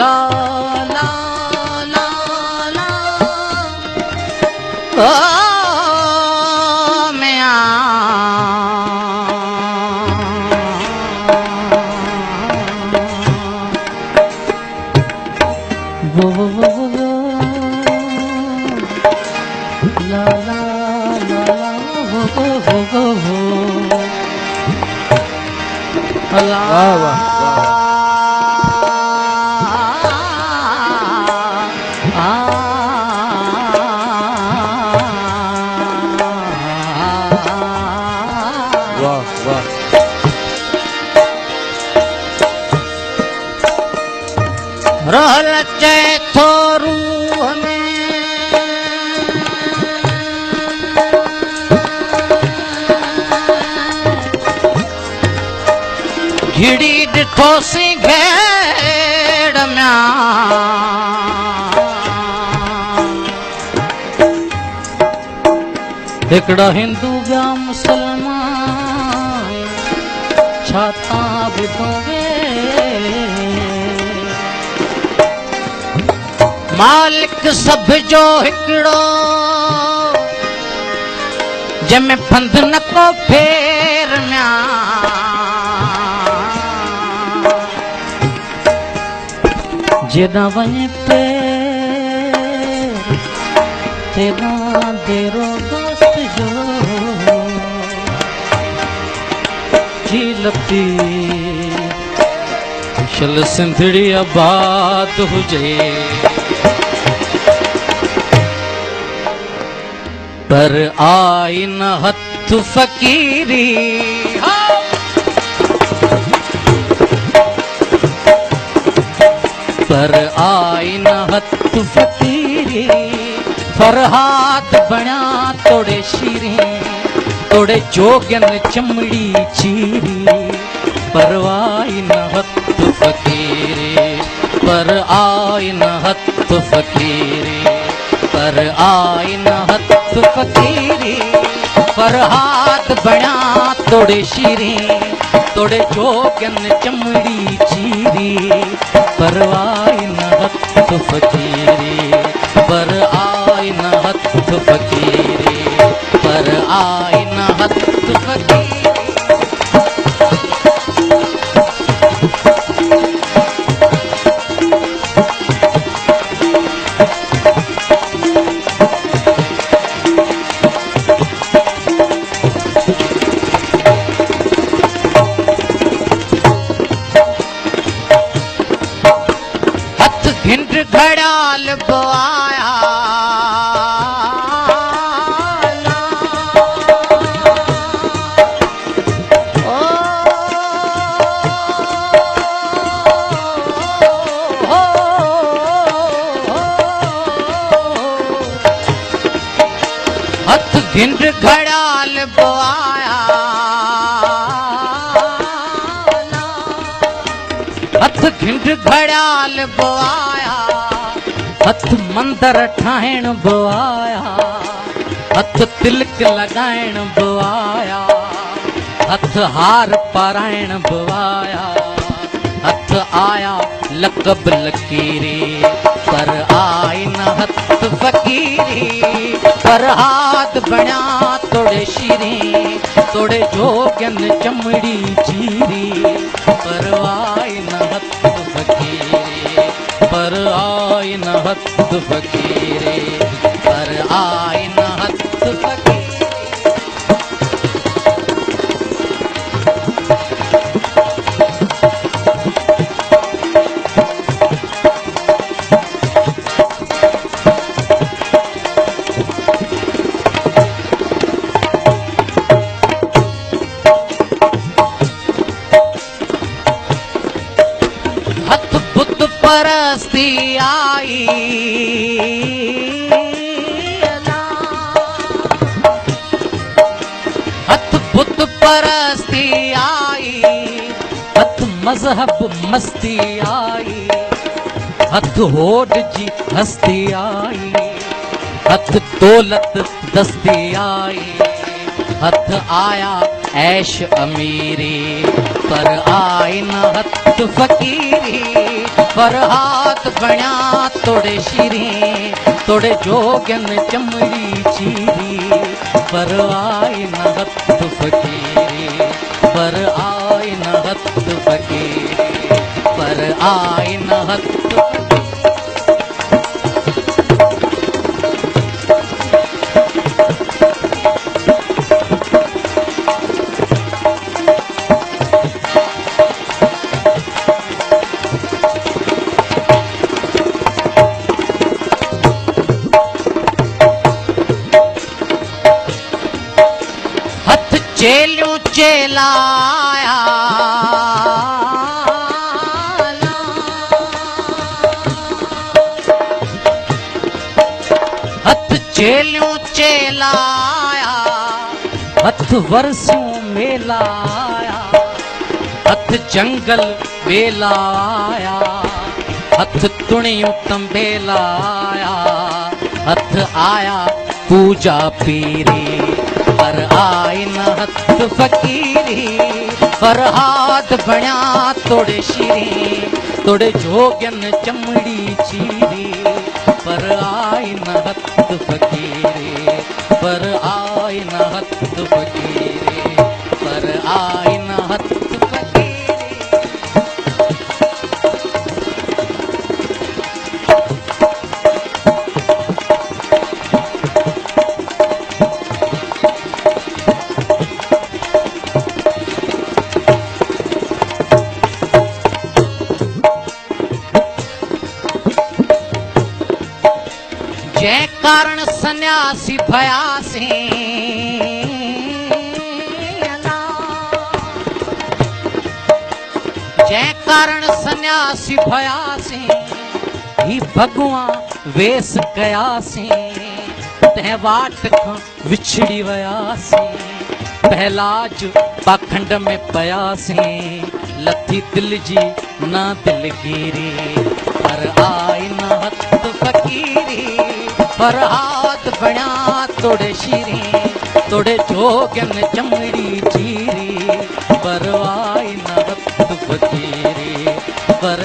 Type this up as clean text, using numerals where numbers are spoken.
ला ला ला ला ओ मैं वो ला ला ला वो वाह वाह रहल चैथो रूह में घिड़ी ॾिठो सी घेड़ में हिकिड़ा हिंदू ॿिया मुसलमान छाता ॿुधोगे मालिक सब जो हिकिड़ो जंहिंमें फंद न को फेर में जेॾां वञे पेर तेॾां देरो दोस्त जो झील पी शल सिंधड़ी आबाद हुजे पर आई न हथ फकीरी पर आई न हथ फकीरी फरहाद बणिया तोड़े शीरी तोड़े जोगन चमड़ी चीरी पर आई न हथ फकीरी पर आई न हथ फकीरी पर आई न हथ फकीरी फरहाद बणिया तोड़े शीरी तोड़े जोगन चमड़ी चीरी पर आई न हथ फकीरी पर आई न हथ फकीरी पर आई न हथ फकीरी घिंड घड़ाल बोआया हथ घिंड घड़ाल बोआया हथ घिंड घड़ाल बोआया हथ मंदर ठाहिण बोआया हथ तिलक लगाइण बोआया हथ हार पाराइण बोआया हथ आया लकब लकीरी पर आई न हथ फकीरी पर हाथ बणिया तोड़े शीरी तोड़े जोगन चमड़ी चीरी पर आई न हथ फकीरी पर आई न हथ फकीरी पर आई न हथ फकीरी परस्ती आई हथ बुत परस्ती आई हथ मजहब मस्ती आई, हथ होड जी हस्ती आई, हथ दौलत दस्ती आई, हथ आया ऐश अमीरी, पर आई न हथ फकीरी, पर हाथ बण्या तोड़े शीरी, तोड़े जोगन चमड़ी चीरी, पर आई न हथ फकीरी, पर आई न हथ फकीरी, पर आई न हथ चेलियों चेलाया, हथ चेलियों चेलाया, हथ वर्षों मेलाया, हथ जंगल बेलाया, हथ तुणियों तंबेलाया, हथ आया पूजा पीरी, पर आई न हथ फकीरी, पर हाथ बण्या तोड़े शीरी, तोड़े जोगन चमड़ी चीरी, पर आई न हथ फकीरी, पर आई न हथ फकीरी, पर आई न हथ फकीरी। जै कारण सन्यासी भयासी, जै कारण सन्यासी भयासी, ही भगवान वेस कयासी, तंहिं वाट खां विछड़ी वयासी, पहलाज पाखंड में पयासी, लथी दिल जी ना दिलगीरी, पर आई न हथ फकीरी, पर हाथ बण्या तोड़े शीरी, तोड़े जोगन चमड़ी चीरी, पर आई न हथ फकीरी, पर